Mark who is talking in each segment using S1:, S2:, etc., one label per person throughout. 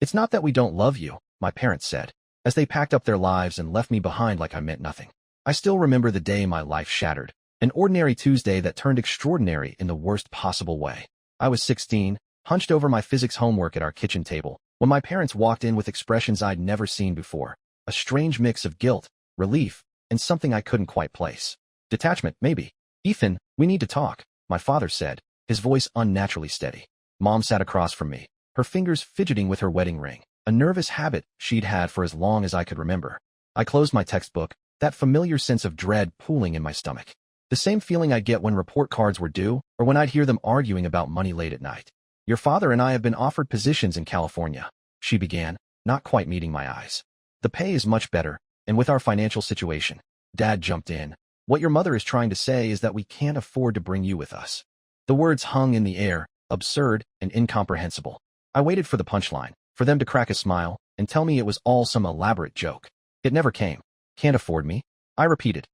S1: "It's not that we don't love you," my parents said, as they packed up their lives and left me behind like I meant nothing. I still remember the day my life shattered, an ordinary Tuesday that turned extraordinary in the worst possible way. I was 16, hunched over my physics homework at our kitchen table, when my parents walked in with expressions I'd never seen before, a strange mix of guilt, relief, and something I couldn't quite place. Detachment, maybe. "Ethan, we need to talk," my father said, his voice unnaturally steady. Mom sat across from me, her fingers fidgeting with her wedding ring, a nervous habit she'd had for as long as I could remember. I closed my textbook, that familiar sense of dread pooling in my stomach. The same feeling I'd get when report cards were due, or when I'd hear them arguing about money late at night. "Your father and I have been offered positions in California," she began, not quite meeting my eyes. "The pay is much better, and with our financial situation," Dad jumped in, "what your mother is trying to say is that we can't afford to bring you with us." The words hung in the air, absurd and incomprehensible. I waited for the punchline, for them to crack a smile, and tell me it was all some elaborate joke. It never came. "Can't afford me?" I repeated.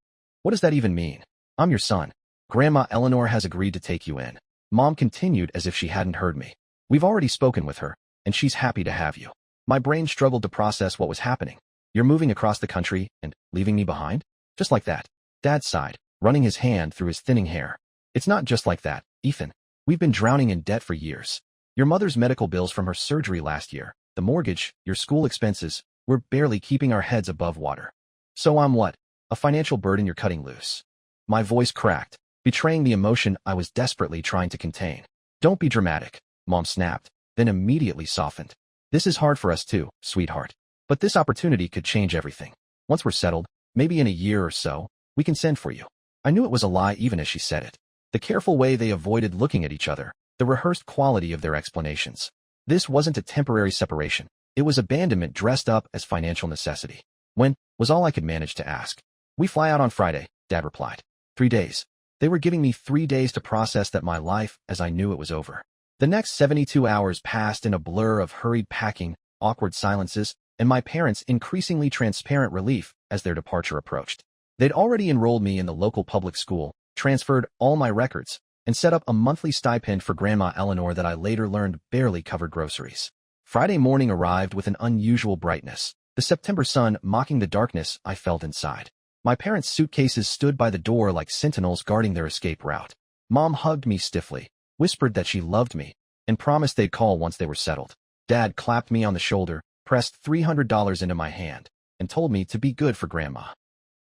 S1: "What does that even mean? I'm your son. Grandma Eleanor has agreed to take you in." Mom continued as if she hadn't heard me. "We've already spoken with her, and she's happy to have you." My brain struggled to process what was happening. "You're moving across the country and leaving me behind? Just like that?" Dad sighed, running his hand through his thinning hair. "It's not just like that, Ethan. We've been drowning in debt for years. Your mother's medical bills from her surgery last year, the mortgage, your school expenses, we're barely keeping our heads above water. So I'm what? A financial burden you're cutting loose." My voice cracked, betraying the emotion I was desperately trying to contain. "Don't be dramatic," Mom snapped, then immediately softened. "This is hard for us too, sweetheart. But this opportunity could change everything. Once we're settled, maybe in a year or so, we can send for you." I knew it was a lie even as she said it. The careful way they avoided looking at each other, the rehearsed quality of their explanations. This wasn't a temporary separation. It was abandonment dressed up as financial necessity. "When?" was all I could manage to ask. "We fly out on Friday," Dad replied. 3 days. They were giving me 3 days to process that my life, as I knew it, was over. The next 72 hours passed in a blur of hurried packing, awkward silences, and my parents' increasingly transparent relief as their departure approached. They'd already enrolled me in the local public school, transferred all my records, and set up a monthly stipend for Grandma Eleanor that I later learned barely covered groceries. Friday morning arrived with an unusual brightness, the September sun mocking the darkness I felt inside. My parents' suitcases stood by the door like sentinels guarding their escape route. Mom hugged me stiffly, whispered that she loved me, and promised they'd call once they were settled. Dad clapped me on the shoulder, pressed $300 into my hand, and told me to be good for Grandma.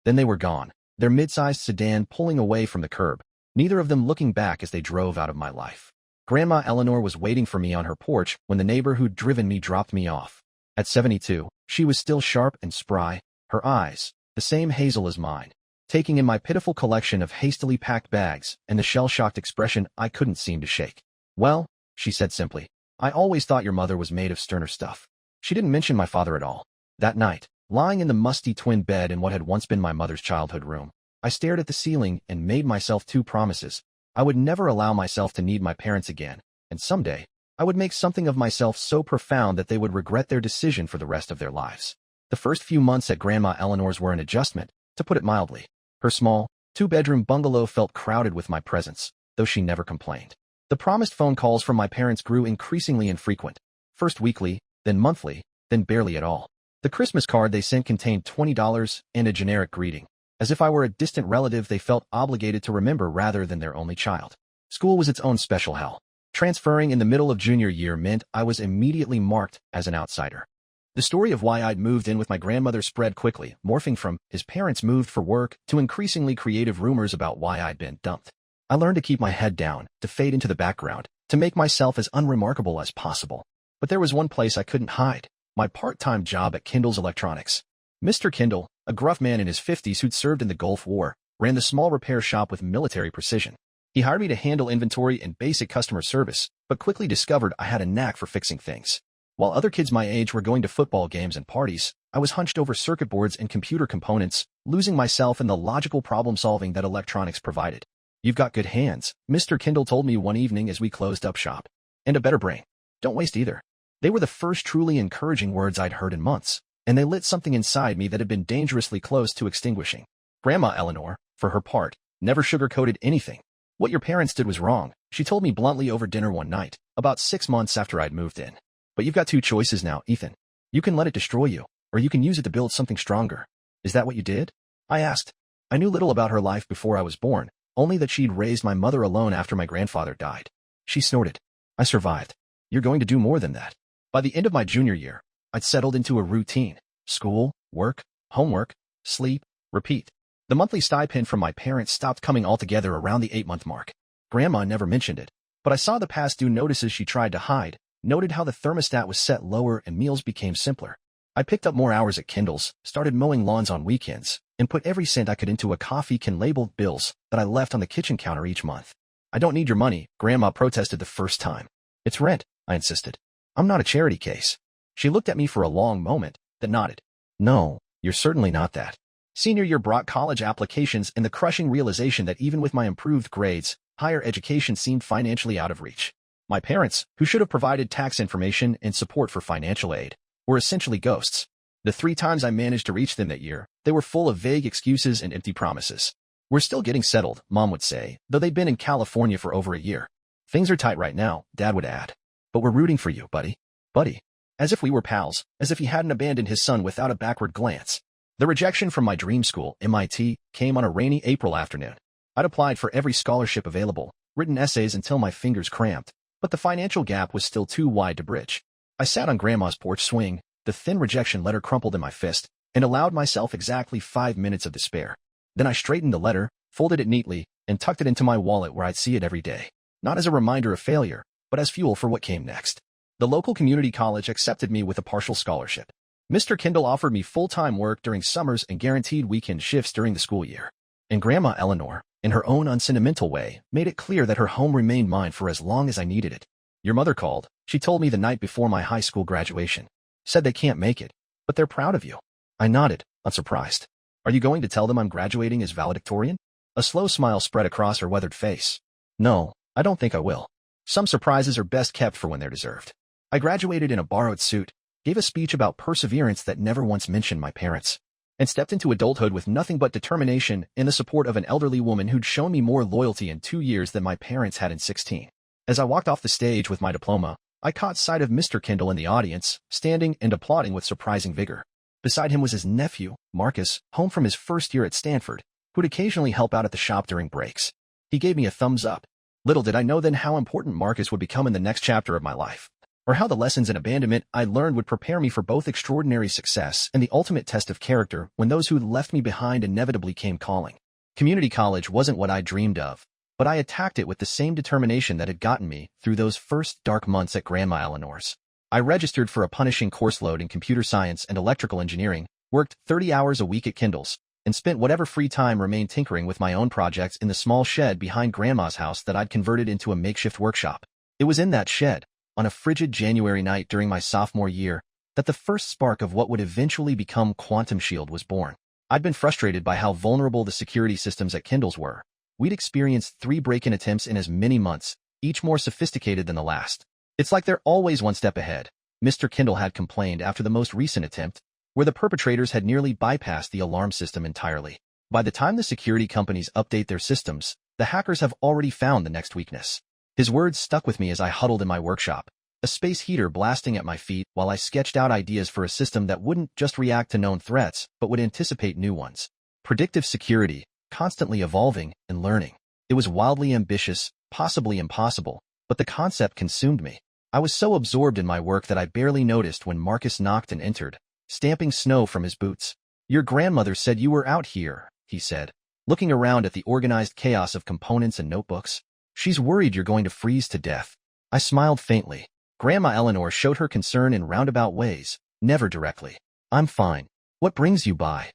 S1: Then they were gone, their mid-sized sedan pulling away from the curb, neither of them looking back as they drove out of my life. Grandma Eleanor was waiting for me on her porch when the neighbor who'd driven me dropped me off. At 72, she was still sharp and spry, her eyes, the same hazel as mine, taking in my pitiful collection of hastily packed bags and the shell-shocked expression I couldn't seem to shake. "Well," she said simply, "I always thought your mother was made of sterner stuff." She didn't mention my father at all. That night, lying in the musty twin bed in what had once been my mother's childhood room, I stared at the ceiling and made myself 2 promises. I would never allow myself to need my parents again, and someday, I would make something of myself so profound that they would regret their decision for the rest of their lives. The first few months at Grandma Eleanor's were an adjustment, to put it mildly. Her small, 2-bedroom bungalow felt crowded with my presence, though she never complained. The promised phone calls from my parents grew increasingly infrequent, first weekly, then monthly, then barely at all. The Christmas card they sent contained $20 and a generic greeting. As if I were a distant relative they felt obligated to remember rather than their only child. School was its own special hell. Transferring in the middle of junior year meant I was immediately marked as an outsider. The story of why I'd moved in with my grandmother spread quickly, morphing from his parents moved for work to increasingly creative rumors about why I'd been dumped. I learned to keep my head down, to fade into the background, to make myself as unremarkable as possible. But there was one place I couldn't hide, my part-time job at Kindle's Electronics. Mr. Kindle, a gruff man in his 50s who'd served in the Gulf War, ran the small repair shop with military precision. He hired me to handle inventory and basic customer service, but quickly discovered I had a knack for fixing things. While other kids my age were going to football games and parties, I was hunched over circuit boards and computer components, losing myself in the logical problem-solving that electronics provided. "You've got good hands," Mr. Kindle told me one evening as we closed up shop. "And a better brain. Don't waste either." They were the first truly encouraging words I'd heard in months, and they lit something inside me that had been dangerously close to extinguishing. Grandma Eleanor, for her part, never sugarcoated anything. "What your parents did was wrong," she told me bluntly over dinner one night, about 6 months after I'd moved in. But you've got two choices now, Ethan. You can let it destroy you, or you can use it to build something stronger. Is that what you did? I asked. I knew little about her life before I was born, only that she'd raised my mother alone after my grandfather died. She snorted. I survived. You're going to do more than that. By the end of my junior year, I'd settled into a routine. School, work, homework, sleep, repeat. The monthly stipend from my parents stopped coming altogether around the 8-month mark. Grandma never mentioned it, but I saw the past due notices she tried to hide, noted how the thermostat was set lower and meals became simpler. I picked up more hours at Kindle's, started mowing lawns on weekends, and put every cent I could into a coffee can labeled bills that I left on the kitchen counter each month. I don't need your money, Grandma protested the first time. It's rent, I insisted. I'm not a charity case. She looked at me for a long moment, then nodded. No, you're certainly not that. Senior year brought college applications and the crushing realization that even with my improved grades, higher education seemed financially out of reach. My parents, who should have provided tax information and support for financial aid, were essentially ghosts. The 3 times I managed to reach them that year, they were full of vague excuses and empty promises. We're still getting settled, Mom would say, though they'd been in California for over a year. Things are tight right now, Dad would add. But we're rooting for you, buddy. Buddy. As if we were pals, as if he hadn't abandoned his son without a backward glance. The rejection from my dream school, MIT, came on a rainy April afternoon. I'd applied for every scholarship available, written essays until my fingers cramped, but the financial gap was still too wide to bridge. I sat on Grandma's porch swing, the thin rejection letter crumpled in my fist, and allowed myself exactly 5 minutes of despair. Then I straightened the letter, folded it neatly, and tucked it into my wallet where I'd see it every day. Not as a reminder of failure, but as fuel for what came next. The local community college accepted me with a partial scholarship. Mr. Kindle offered me full-time work during summers and guaranteed weekend shifts during the school year. And Grandma Eleanor, in her own unsentimental way, made it clear that her home remained mine for as long as I needed it. Your mother called, she told me the night before my high school graduation. Said they can't make it, but they're proud of you. I nodded, unsurprised. Are you going to tell them I'm graduating as valedictorian? A slow smile spread across her weathered face. No, I don't think I will. Some surprises are best kept for when they're deserved. I graduated in a borrowed suit, gave a speech about perseverance that never once mentioned my parents, and stepped into adulthood with nothing but determination and the support of an elderly woman who'd shown me more loyalty in 2 years than my parents had in 16. As I walked off the stage with my diploma, I caught sight of Mr. Kindle in the audience, standing and applauding with surprising vigor. Beside him was his nephew, Marcus, home from his first year at Stanford, who'd occasionally help out at the shop during breaks. He gave me a thumbs up. Little did I know then how important Marcus would become in the next chapter of my life, or how the lessons in abandonment I learned would prepare me for both extraordinary success and the ultimate test of character when those who left me behind inevitably came calling. Community college wasn't what I dreamed of, but I attacked it with the same determination that had gotten me through those first dark months at Grandma Eleanor's. I registered for a punishing course load in computer science and electrical engineering, worked 30 hours a week at Kindle's, and spent whatever free time remained tinkering with my own projects in the small shed behind Grandma's house that I'd converted into a makeshift workshop. It was in that shed, on a frigid January night during my sophomore year, that the first spark of what would eventually become Quantum Shield was born. I'd been frustrated by how vulnerable the security systems at Kindle's were. We'd experienced 3 break-in attempts in as many months, each more sophisticated than the last. It's like they're always one step ahead, Mr. Kindle had complained after the most recent attempt, where the perpetrators had nearly bypassed the alarm system entirely. By the time the security companies update their systems, the hackers have already found the next weakness. His words stuck with me as I huddled in my workshop, a space heater blasting at my feet while I sketched out ideas for a system that wouldn't just react to known threats, but would anticipate new ones. Predictive security, constantly evolving and learning. It was wildly ambitious, possibly impossible, but the concept consumed me. I was so absorbed in my work that I barely noticed when Marcus knocked and entered, stamping snow from his boots. Your grandmother said you were out here, he said, looking around at the organized chaos of components and notebooks. She's worried you're going to freeze to death. I smiled faintly. Grandma Eleanor showed her concern in roundabout ways, never directly. I'm fine. What brings you by?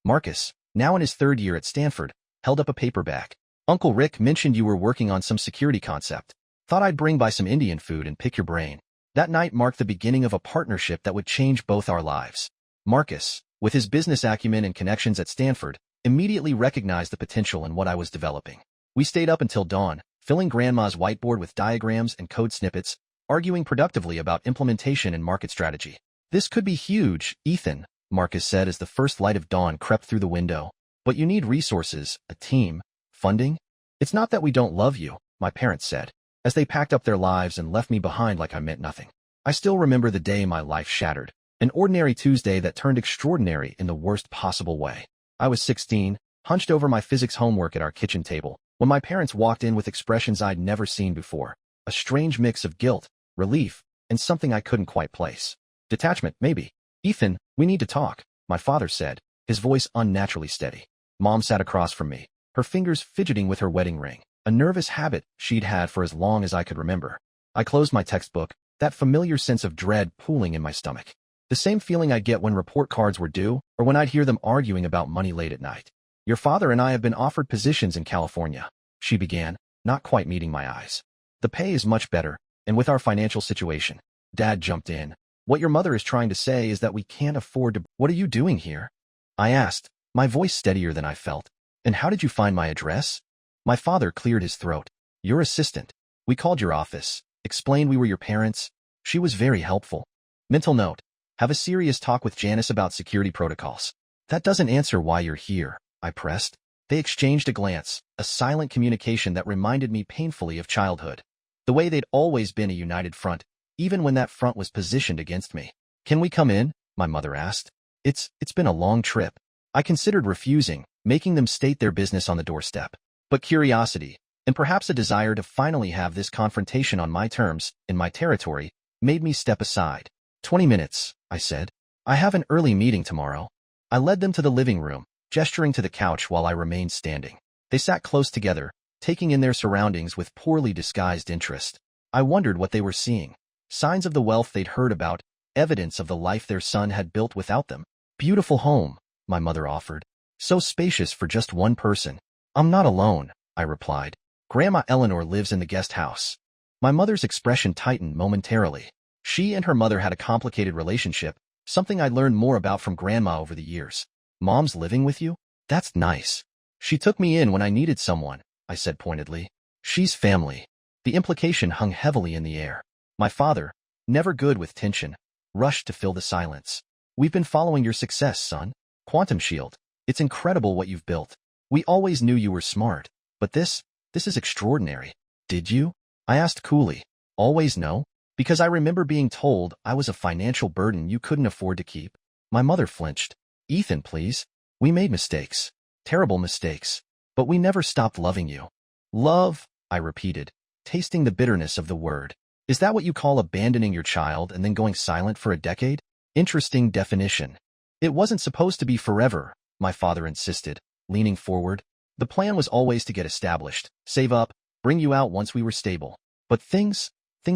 S1: Marcus, now in his 3rd year at Stanford, held up a paperback. Uncle Rick mentioned you were working on some security concept. Thought I'd bring by some Indian food and pick your brain. That night marked the beginning of a partnership that would change both our lives. Marcus, with his business acumen and connections at Stanford, immediately recognized the potential in what I was developing. We stayed up until dawn, filling Grandma's whiteboard with diagrams and code snippets, arguing productively about implementation and market strategy. This could be huge, Ethan, Marcus said as the first light of dawn crept through the window. But you need resources, a team, funding. It's not that we don't love you, my parents said, as they packed up their lives and left me behind like I meant nothing. I still remember the day my life shattered. An ordinary Tuesday that turned extraordinary in the worst possible way. I was 16, hunched over my physics homework at our kitchen table, when my parents walked in with expressions I'd never seen before. A strange mix of guilt, relief, and something I couldn't quite place. Detachment, maybe. "Ethan, we need to talk," my father said, his voice unnaturally steady. Mom sat across from me, her fingers fidgeting with her wedding ring, a nervous habit she'd had for as long as I could remember. I closed my textbook, that familiar sense of dread pooling in my stomach. The same feeling I'd get when report cards were due, or when I'd hear them arguing about money late at night. "Your father and I have been offered positions in California," she began, not quite meeting my eyes. "The pay is much better, and with our financial situation," Dad jumped in. "What your mother is trying to say is that we can't afford to—" "What are you doing here?" I asked, my voice steadier than I felt. "And how did you find my address?" My father cleared his throat. "Your assistant. We called your office, explained we were your parents. She was very helpful." Mental note: have a serious talk with Janice about security protocols. "That doesn't answer why you're here," I pressed. They exchanged a glance, a silent communication that reminded me painfully of childhood. The way they'd always been a united front, even when that front was positioned against me. "Can we come in?" my mother asked. It's been a long trip." I considered refusing, making them state their business on the doorstep. But curiosity, and perhaps a desire to finally have this confrontation on my terms, in my territory, made me step aside. 20 minutes, I said. "I have an early meeting tomorrow." I led them to the living room, gesturing to the couch while I remained standing. They sat close together, taking in their surroundings with poorly disguised interest. I wondered what they were seeing. Signs of the wealth they'd heard about, evidence of the life their son had built without them. "Beautiful home," my mother offered. "So spacious for just one person." "I'm not alone," I replied. "Grandma Eleanor lives in the guest house." My mother's expression tightened momentarily. She and her mother had a complicated relationship, something I'd learned more about from Grandma over the years. "Mom's living with you? That's nice." "She took me in when I needed someone," I said pointedly. "She's family." The implication hung heavily in the air. My father, never good with tension, rushed to fill the silence. "We've been following your success, son. Quantum Shield. It's incredible what you've built. We always knew you were smart, but this is extraordinary." "Did you?" I asked coolly. "Always know? Because I remember being told I was a financial burden you couldn't afford to keep." My mother flinched. "Ethan, please. We made mistakes. Terrible mistakes. But we never stopped loving you." "Love," I repeated, tasting the bitterness of the word. "Is that what you call abandoning your child and then going silent for a decade? Interesting definition." "It wasn't supposed to be forever," my father insisted, leaning forward. "The plan was always to get established, save up, bring you out once we were stable. But things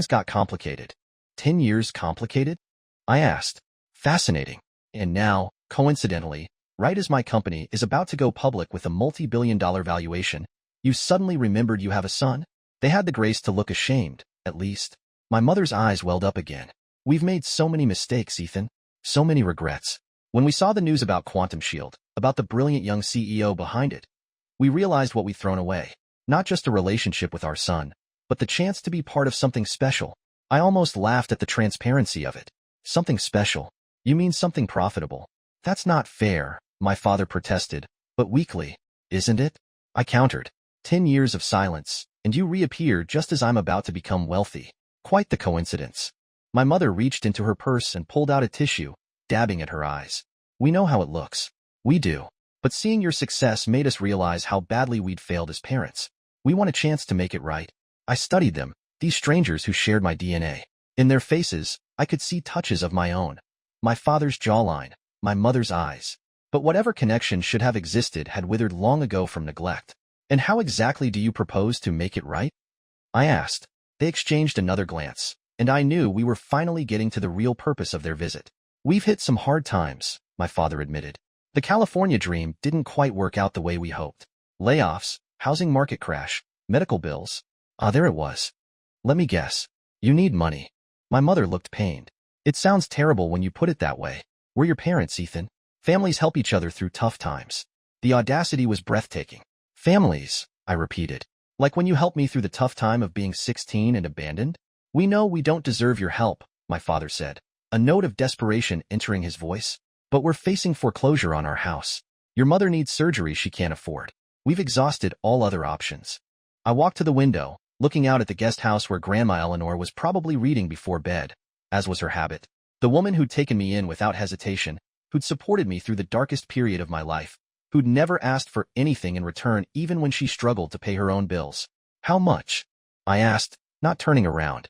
S1: got complicated." 10 years complicated? I asked. Fascinating. "And now, coincidentally, right as my company is about to go public with a multi-billion-dollar valuation, you suddenly remembered you have a son?" They had the grace to look ashamed, at least. My mother's eyes welled up again. "We've made so many mistakes, Ethan. So many regrets. When we saw the news about Quantum Shield, about the brilliant young CEO behind it, we realized what we'd thrown away. Not just a relationship with our son, but the chance to be part of something special." I almost laughed at the transparency of it. "Something special? You mean something profitable?" "That's not fair," my father protested, but weakly. "Isn't it?" I countered. 10 years of silence, and you reappear just as I'm about to become wealthy. Quite the coincidence." My mother reached into her purse and pulled out a tissue, dabbing at her eyes. "We know how it looks." "We do. But seeing your success made us realize how badly we'd failed as parents. We want a chance to make it right." I studied them, these strangers who shared my DNA. In their faces, I could see touches of my own. My father's jawline, my mother's eyes. But whatever connection should have existed had withered long ago from neglect. "And how exactly do you propose to make it right?" I asked. They exchanged another glance, and I knew we were finally getting to the real purpose of their visit. "We've hit some hard times," my father admitted. "The California dream didn't quite work out the way we hoped. Layoffs, housing market crash, medical bills. There it was. Let me guess. You need money." My mother looked pained. "It sounds terrible when you put it that way. We're your parents, Ethan. Families help each other through tough times." The audacity was breathtaking. "Families," I repeated. "Like when you helped me through the tough time of being 16 and abandoned?" "We know we don't deserve your help," my father said, a note of desperation entering his voice. "But we're facing foreclosure on our house. Your mother needs surgery she can't afford. We've exhausted all other options." I walked to the window, looking out at the guest house where Grandma Eleanor was probably reading before bed. as was her habit. The woman who'd taken me in without hesitation, who'd supported me through the darkest period of my life, who'd never asked for anything in return even when she struggled to pay her own bills. How much? I asked, not turning around.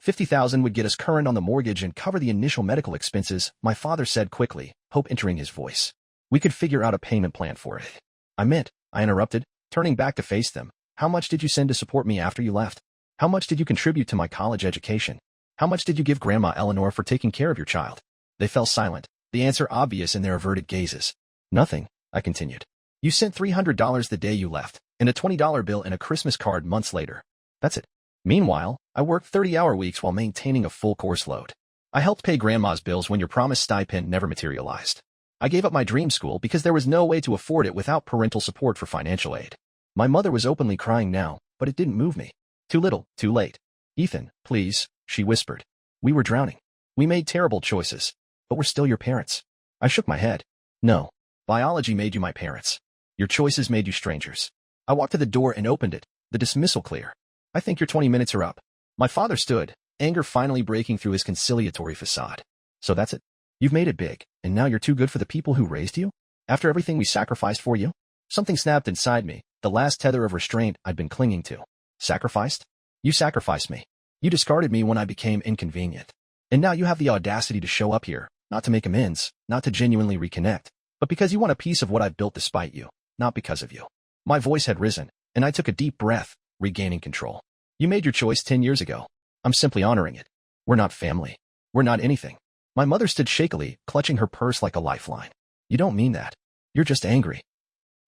S1: $50,000 would get us current on the mortgage and cover the initial medical expenses, my father said quickly, hope entering his voice. We could figure out a payment plan for it. I interrupted, turning back to face them. How much did you send to support me after you left? How much did you contribute to my college education? How much did you give Grandma Eleanor for taking care of your child? They fell silent, the answer obvious in their averted gazes. Nothing, I continued. You sent $300 the day you left, and a $20 bill and a Christmas card months later. That's it. Meanwhile, I worked 30-hour weeks while maintaining a full course load. I helped pay Grandma's bills when your promised stipend never materialized. I gave up my dream school because there was no way to afford it without parental support for financial aid. My mother was openly crying now, but it didn't move me. Too little, too late. Ethan, please, she whispered. We were drowning. We made terrible choices, but we're still your parents. I shook my head. No. Biology made you my parents. Your choices made you strangers. I walked to the door and opened it, the dismissal clear. I think your 20 minutes are up. My father stood, anger finally breaking through his conciliatory facade. So that's it. You've made it big, and now you're too good for the people who raised you? After everything we sacrificed for you? Something snapped inside me, the last tether of restraint I'd been clinging to. Sacrificed? You sacrificed me. You discarded me when I became inconvenient. And now you have the audacity to show up here, not to make amends, not to genuinely reconnect, but because you want a piece of what I've built despite you, not because of you. My voice had risen, and I took a deep breath, regaining control. You made your choice 10 years ago. I'm simply honoring it. We're not family. We're not anything. My mother stood shakily, clutching her purse like a lifeline. You don't mean that. You're just angry.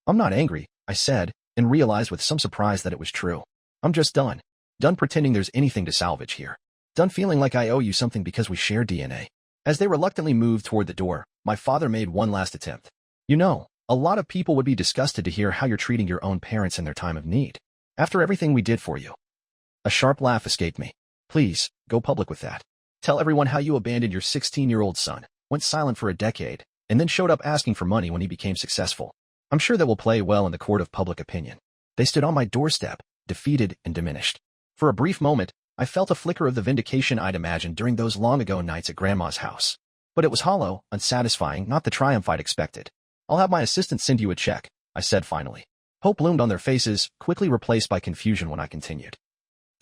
S1: I'm not angry, I said, and realized with some surprise that it was true. I'm just done. Done pretending there's anything to salvage here. Done feeling like I owe you something because we share DNA. As they reluctantly moved toward the door, my father made one last attempt. You know, a lot of people would be disgusted to hear how you're treating your own parents in their time of need. After everything we did for you. A sharp laugh escaped me. Please, go public with that. Tell everyone how you abandoned your 16-year-old son, went silent for a decade, and then showed up asking for money when he became successful. I'm sure that will play well in the court of public opinion. They stood on my doorstep, defeated and diminished. For a brief moment, I felt a flicker of the vindication I'd imagined during those long-ago nights at Grandma's house. But it was hollow, unsatisfying, not the triumph I'd expected. I'll have my assistant send you a check, I said finally. Hope loomed on their faces, quickly replaced by confusion when I continued.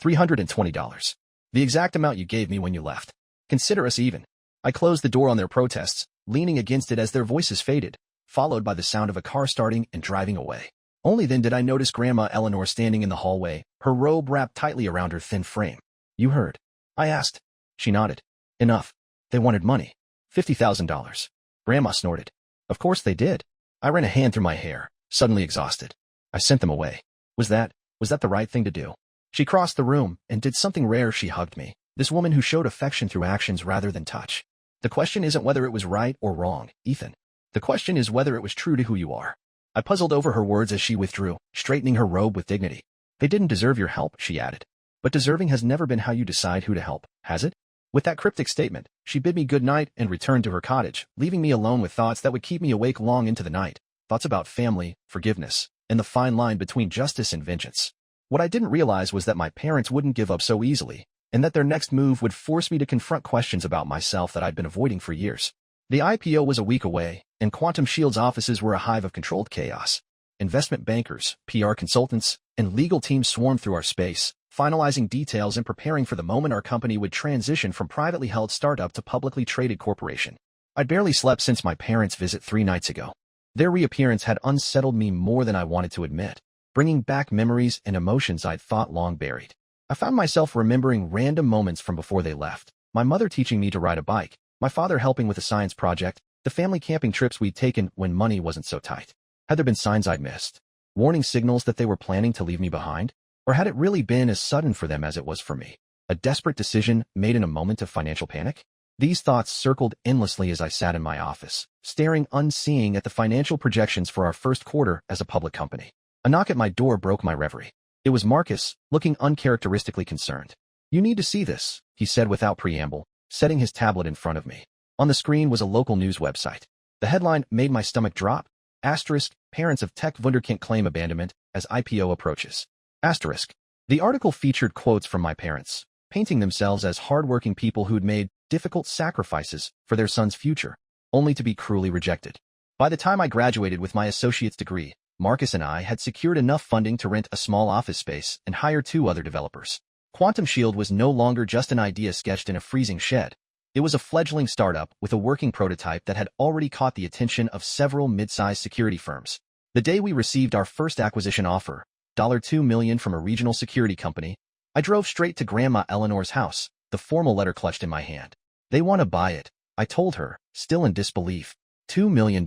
S1: $320. The exact amount you gave me when you left. Consider us even. I closed the door on their protests, leaning against it as their voices faded, followed by the sound of a car starting and driving away. Only then did I notice Grandma Eleanor standing in the hallway, her robe wrapped tightly around her thin frame. You heard? I asked. She nodded. Enough. They wanted money. $50,000. Grandma snorted. Of course they did. I ran a hand through my hair, suddenly exhausted. I sent them away. Was that the right thing to do? She crossed the room and did something rare. She hugged me, this woman who showed affection through actions rather than touch. The question isn't whether it was right or wrong, Ethan. The question is whether it was true to who you are. I puzzled over her words as she withdrew, straightening her robe with dignity. They didn't deserve your help, she added. But deserving has never been how you decide who to help, has it? With that cryptic statement, she bid me good night and returned to her cottage, leaving me alone with thoughts that would keep me awake long into the night. Thoughts about family, forgiveness, and the fine line between justice and vengeance. What I didn't realize was that my parents wouldn't give up so easily, and that their next move would force me to confront questions about myself that I'd been avoiding for years. The IPO was a week away, and Quantum Shield's offices were a hive of controlled chaos. Investment bankers, PR consultants, and legal teams swarmed through our space, finalizing details and preparing for the moment our company would transition from privately held startup to publicly traded corporation. I'd barely slept since my parents' visit 3 nights ago. Their reappearance had unsettled me more than I wanted to admit, bringing back memories and emotions I'd thought long buried. I found myself remembering random moments from before they left. My mother teaching me to ride a bike, my father helping with a science project, the family camping trips we'd taken when money wasn't so tight. Had there been signs I'd missed? Warning signals that they were planning to leave me behind? Or had it really been as sudden for them as it was for me? A desperate decision made in a moment of financial panic? These thoughts circled endlessly as I sat in my office, staring unseeing at the financial projections for our first quarter as a public company. A knock at my door broke my reverie. It was Marcus, looking uncharacteristically concerned. You need to see this, he said without preamble, setting his tablet in front of me. On the screen was a local news website. The headline made my stomach drop. Asterisk, parents of tech wunderkind claim abandonment as IPO approaches. Asterisk. The article featured quotes from my parents, painting themselves as hardworking people who'd made difficult sacrifices for their son's future, only to be cruelly rejected. By the time I graduated with my associate's degree, Marcus and I had secured enough funding to rent a small office space and hire 2 other developers. Quantum Shield was no longer just an idea sketched in a freezing shed. It was a fledgling startup with a working prototype that had already caught the attention of several mid-sized security firms. The day we received our first acquisition offer, $2 million from a regional security company, I drove straight to Grandma Eleanor's house, the formal letter clutched in my hand. They want to buy it, I told her, still in disbelief. $2 million.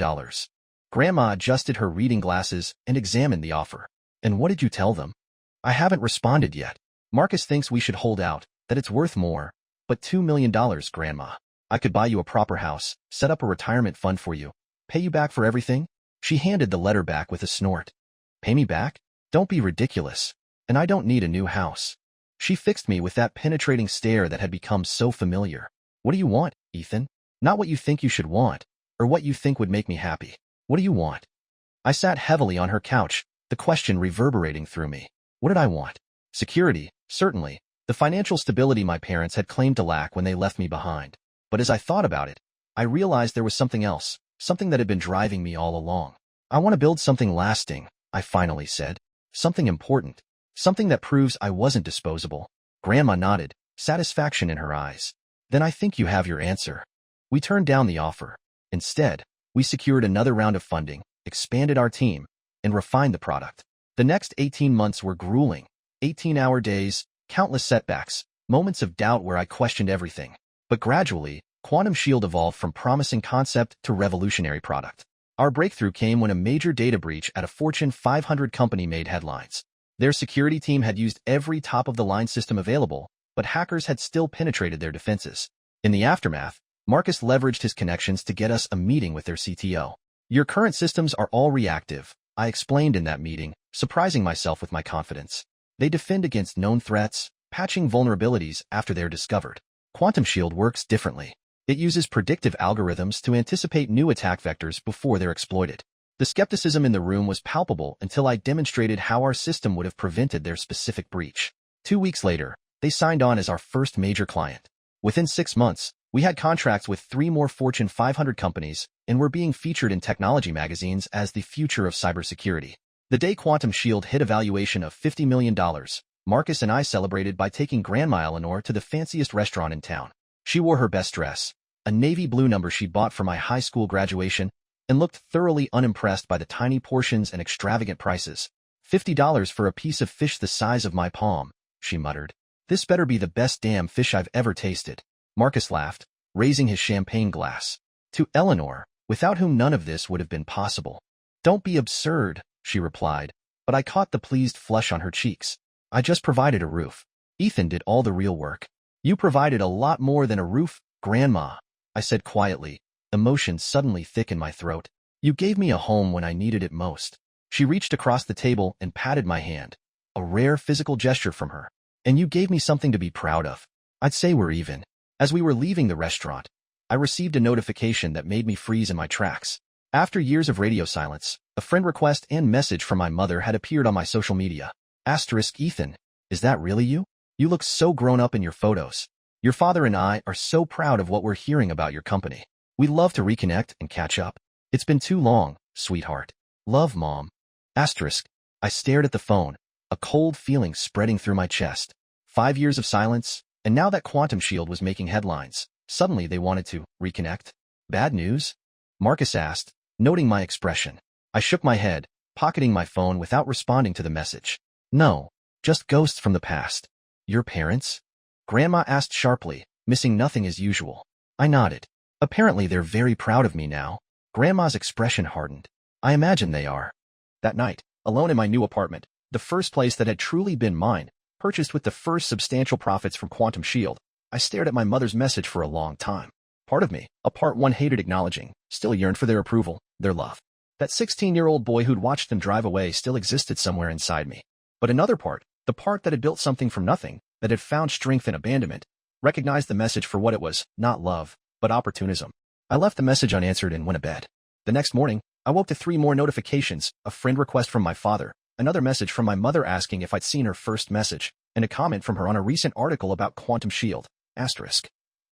S1: Grandma adjusted her reading glasses and examined the offer. And what did you tell them? I haven't responded yet. Marcus thinks we should hold out, that it's worth more. But $2 million, Grandma. I could buy you a proper house, set up a retirement fund for you, pay you back for everything. She handed the letter back with a snort. Pay me back? Don't be ridiculous. And I don't need a new house. She fixed me with that penetrating stare that had become so familiar. What do you want, Ethan? Not what you think you should want, or what you think would make me happy. What do you want? I sat heavily on her couch, the question reverberating through me. What did I want? Security, certainly, the financial stability my parents had claimed to lack when they left me behind. But as I thought about it, I realized there was something else, something that had been driving me all along. I want to build something lasting, I finally said. Something important. Something that proves I wasn't disposable. Grandma nodded, satisfaction in her eyes. Then I think you have your answer. We turned down the offer. Instead, we secured another round of funding, expanded our team, and refined the product. The next 18 months were grueling. 18-hour days, countless setbacks, moments of doubt where I questioned everything. But gradually, Quantum Shield evolved from promising concept to revolutionary product. Our breakthrough came when a major data breach at a Fortune 500 company made headlines. Their security team had used every top-of-the-line system available, but hackers had still penetrated their defenses. In the aftermath, Marcus leveraged his connections to get us a meeting with their CTO. Your current systems are all reactive, I explained in that meeting, surprising myself with my confidence. They defend against known threats, patching vulnerabilities after they're discovered. Quantum Shield works differently. It uses predictive algorithms to anticipate new attack vectors before they're exploited. The skepticism in the room was palpable until I demonstrated how our system would have prevented their specific breach. 2 weeks later, they signed on as our first major client. Within 6 months, we had contracts with 3 more Fortune 500 companies and were being featured in technology magazines as the future of cybersecurity. The day Quantum Shield hit a valuation of $50 million, Marcus and I celebrated by taking Grandma Eleanor to the fanciest restaurant in town. She wore her best dress, a navy blue number she'd bought for my high school graduation, and looked thoroughly unimpressed by the tiny portions and extravagant prices. $50 for a piece of fish the size of my palm, she muttered. This better be the best damn fish I've ever tasted. Marcus laughed, raising his champagne glass. To Eleanor, without whom none of this would have been possible. Don't be absurd, she replied, but I caught the pleased flush on her cheeks. I just provided a roof. Ethan did all the real work. You provided a lot more than a roof, Grandma, I said quietly, emotion suddenly thick in my throat. You gave me a home when I needed it most. She reached across the table and patted my hand, a rare physical gesture from her. And you gave me something to be proud of. I'd say we're even. As we were leaving the restaurant, I received a notification that made me freeze in my tracks. After years of radio silence, a friend request and message from my mother had appeared on my social media. Ethan, is that really you? You look so grown up in your photos. Your father and I are so proud of what we're hearing about your company. We'd love to reconnect and catch up. It's been too long, sweetheart. Love, Mom. I stared at the phone, a cold feeling spreading through my chest. 5 years of silence, and now that Quantum Shield was making headlines, suddenly they wanted to reconnect. Bad news? Marcus asked, noting my expression. I shook my head, pocketing my phone without responding to the message. No, just ghosts from the past. Your parents? Grandma asked sharply, missing nothing as usual. I nodded. Apparently they're very proud of me now. Grandma's expression hardened. I imagine they are. That night, alone in my new apartment, the first place that had truly been mine, purchased with the first substantial profits from Quantum Shield, I stared at my mother's message for a long time. Part of me, a part one hated acknowledging, still yearned for their approval, their love. That 16-year-old boy who'd watched them drive away still existed somewhere inside me. But another part, the part that had built something from nothing, that had found strength in abandonment, recognized the message for what it was, not love, but opportunism. I left the message unanswered and went to bed. The next morning, I woke to 3 more notifications, a friend request from my father, another message from my mother asking if I'd seen her first message, and a comment from her on a recent article about Quantum Shield.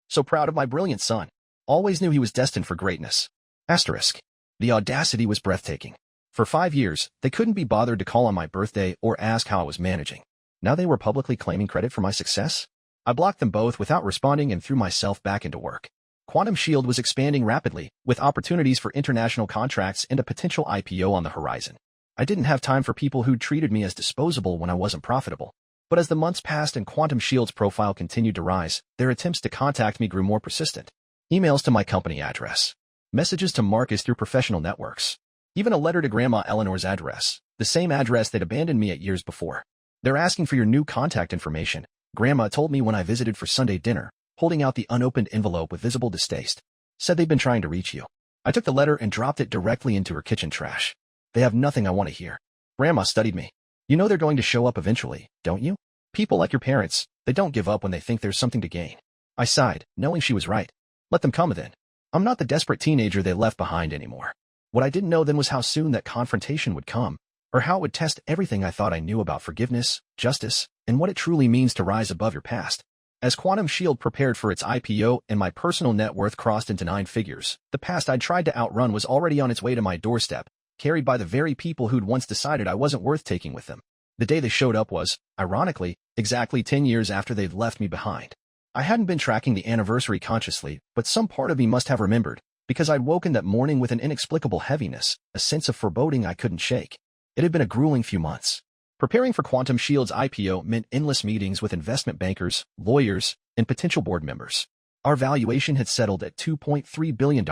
S1: So proud of my brilliant son. Always knew he was destined for greatness. Asterisk. The audacity was breathtaking. For 5 years, they couldn't be bothered to call on my birthday or ask how I was managing. Now they were publicly claiming credit for my success? I blocked them both without responding and threw myself back into work. Quantum Shield was expanding rapidly, with opportunities for international contracts and a potential IPO on the horizon. I didn't have time for people who treated me as disposable when I wasn't profitable. But as the months passed and Quantum Shield's profile continued to rise, their attempts to contact me grew more persistent. Emails to my company address. Messages to Marcus through professional networks. Even a letter to Grandma Eleanor's address, the same address that abandoned me 8 years before. They're asking for your new contact information, Grandma told me when I visited for Sunday dinner, holding out the unopened envelope with visible distaste. Said they've been trying to reach you. I took the letter and dropped it directly into her kitchen trash. They have nothing I want to hear. Grandma studied me. You know they're going to show up eventually, don't you? People like your parents, they don't give up when they think there's something to gain. I sighed, knowing she was right. Let them come then. I'm not the desperate teenager they left behind anymore. What I didn't know then was how soon that confrontation would come, or how it would test everything I thought I knew about forgiveness, justice, and what it truly means to rise above your past. As Quantum Shield prepared for its IPO and my personal net worth crossed into 9 figures, the past I'd tried to outrun was already on its way to my doorstep, carried by the very people who'd once decided I wasn't worth taking with them. The day they showed up was, ironically, exactly 10 years after they'd left me behind. I hadn't been tracking the anniversary consciously, but some part of me must have remembered, because I'd woken that morning with an inexplicable heaviness, a sense of foreboding I couldn't shake. It had been a grueling few months. Preparing for Quantum Shield's IPO meant endless meetings with investment bankers, lawyers, and potential board members. Our valuation had settled at $2.3 billion,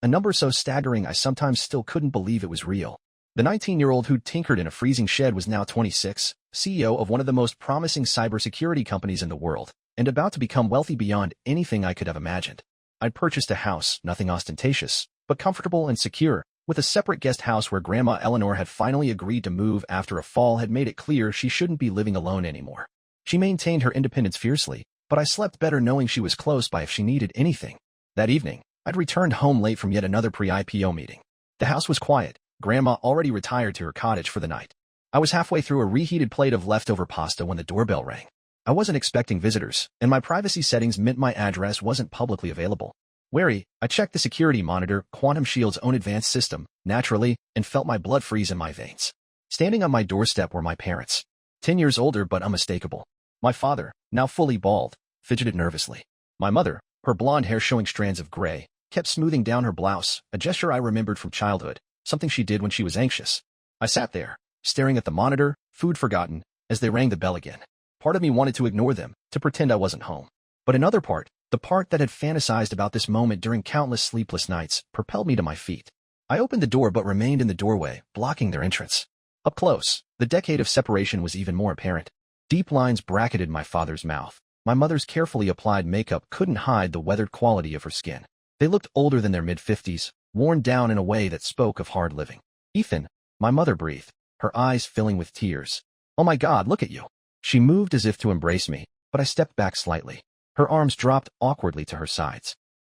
S1: a number so staggering I sometimes still couldn't believe it was real. The 19-year-old who'd tinkered in a freezing shed was now 26, CEO of one of the most promising cybersecurity companies in the world, and about to become wealthy beyond anything I could have imagined. I'd purchased a house, nothing ostentatious, but comfortable and secure, with a separate guest house where Grandma Eleanor had finally agreed to move after a fall had made it clear she shouldn't be living alone anymore. She maintained her independence fiercely, but I slept better knowing she was close by if she needed anything. That evening, I'd returned home late from yet another pre-IPO meeting. The house was quiet. Grandma already retired to her cottage for the night. I was halfway through a reheated plate of leftover pasta when the doorbell rang. I wasn't expecting visitors, and my privacy settings meant my address wasn't publicly available. Wary, I checked the security monitor, Quantum Shield's own advanced system, naturally, and felt my blood freeze in my veins. Standing on my doorstep were my parents. 10 years older but unmistakable. My father, now fully bald, fidgeted nervously. My mother, her blonde hair showing strands of gray, kept smoothing down her blouse, a gesture I remembered from childhood, something she did when she was anxious. I sat there, staring at the monitor, food forgotten, as they rang the bell again. Part of me wanted to ignore them, to pretend I wasn't home. But another part, the part that had fantasized about this moment during countless sleepless nights, propelled me to my feet. I opened the door but remained in the doorway, blocking their entrance. Up close, the decade of separation was even more apparent. Deep lines bracketed my father's mouth. My mother's carefully applied makeup couldn't hide the weathered quality of her skin. They looked older than their mid-50s, worn down in a way that spoke of hard living. Ethan, my mother breathed, her eyes filling with tears. Oh my God, look at you. She moved as if to embrace me, but I stepped back slightly. Her arms dropped awkwardly to her sides.